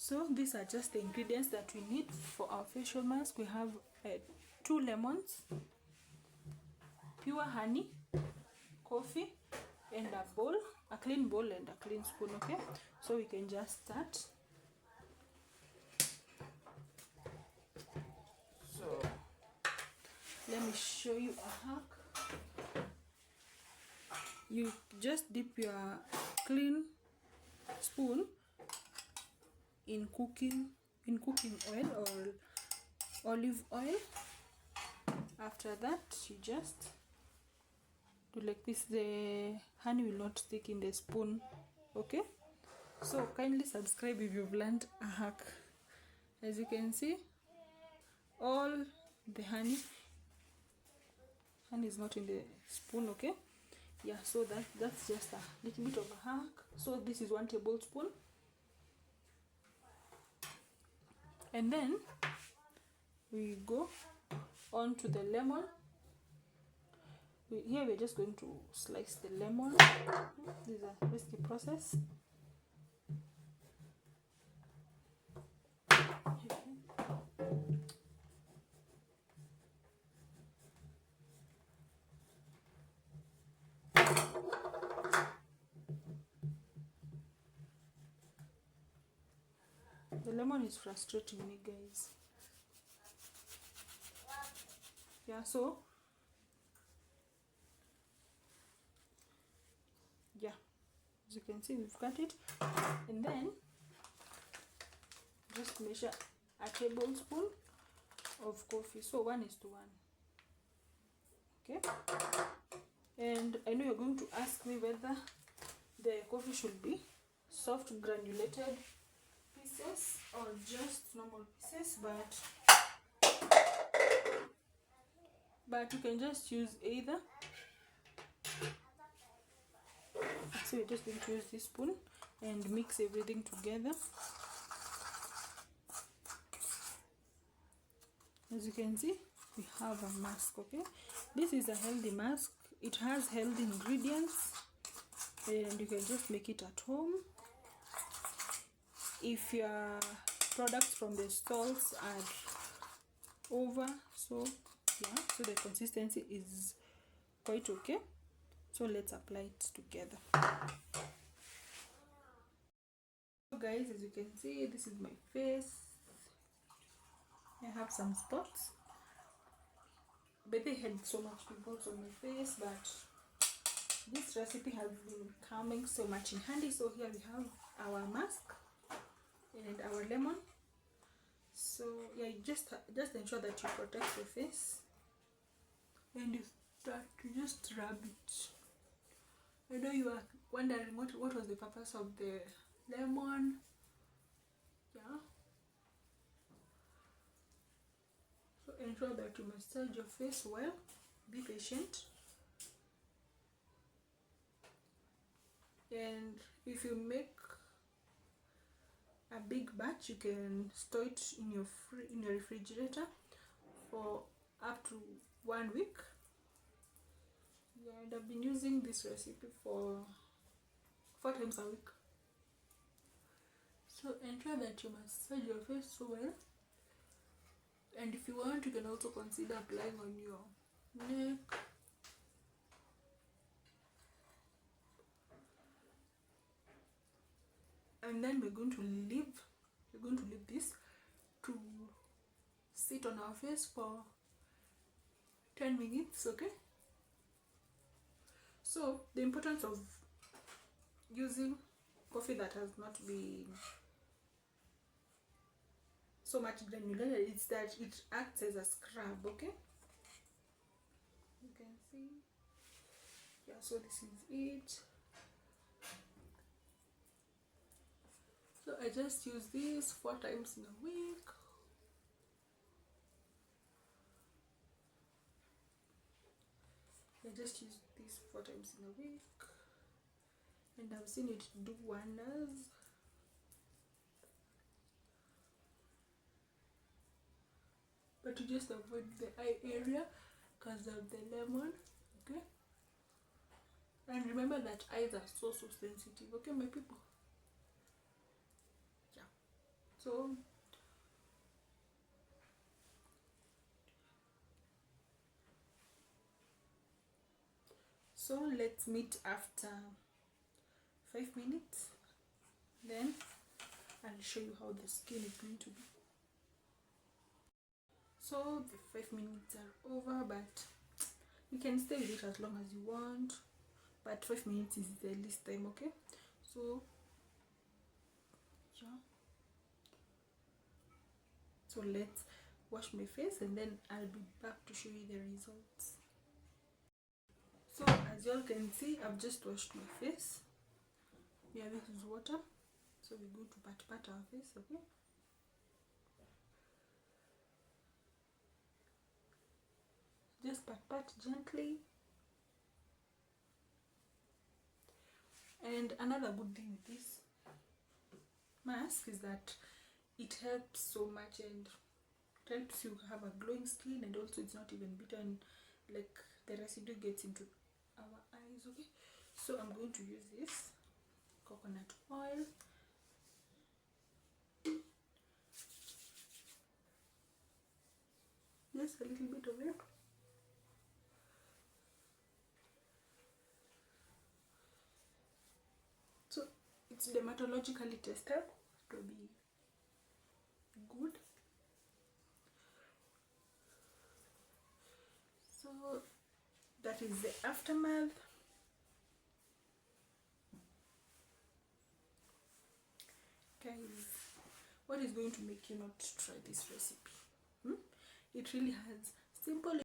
So these are just the ingredients that we need for our facial mask. We have 2 lemons, pure honey, coffee, and a bowl, a clean bowl and a clean spoon. Okay, so we can just start. So let me show you a hack. You just dip your clean spoon in cooking oil or olive oil. After that, you just do like this. The honey will not stick in the spoon. Okay, so kindly subscribe if you've learned a hack. As you can see, all the honey is not in the spoon. Okay, yeah, so that's just a little bit of a hack. So this is 1 tablespoon, and then we go on to the lemon. Here we're just going to slice the lemon. This is a risky process. The lemon is frustrating me, guys. Yeah, so yeah, as you can see, we've cut it, and then just measure a tablespoon of coffee. So 1:1. Okay, and I know you're going to ask me whether the coffee should be soft granulated pieces or just normal pieces, but you can just use either. So we're just going to use this spoon and mix everything together. As you can see, we have a mask. Okay, this is a healthy mask. It has healthy ingredients, and you can just make it at home. If your products from the stores are over, so yeah, so the consistency is quite okay. So let's apply it together. So guys, as you can see, this is my face. I have some spots, but they had so much pimples on my face, but this recipe has been coming so much in handy. So here we have our mask and our lemon. So yeah, just ensure that you protect your face, and you start to just rub it. I know you are wondering what was the purpose of the lemon. Yeah, so ensure that you massage your face well. Be patient, and if you make a big batch, you can store it in your refrigerator for up to 1 week. Yeah, and I've been using this recipe for 4 times a week. So ensure that you massage your face so well, and if you want, you can also consider applying on your neck. And then we're going to leave this to sit on our face for 10 minutes. Okay, so the importance of using coffee that has not been so much granulated is that it acts as a scrub. Okay, you can see. Yeah, so this is it. So I just use this 4 times in a week. I just use this 4 times in a week, and I've seen it do wonders. But you just avoid the eye area because of the lemon. Okay, and remember that eyes are so sensitive. Okay, my people. Yeah, So let's meet after 5 minutes, then I'll show you how the skin is going to be. So the 5 minutes are over, but you can stay with it as long as you want, but 5 minutes is the least time. Okay, so yeah, so let's wash my face and then I'll be back to show you the results. So as you all can see, I've just washed my face. Yeah, this is water, so we're going to pat our face. Okay, just pat gently. And another good thing with this mask is that it helps so much, and it helps you have a glowing skin, and also it's not even bitter, and like the residue gets into our eyes. Okay, so I'm going to use this coconut oil. Just a little bit of it. So it's dermatologically tested to be good. So that is the aftermath. Guys, what is going to make you not try this recipe? It really has simple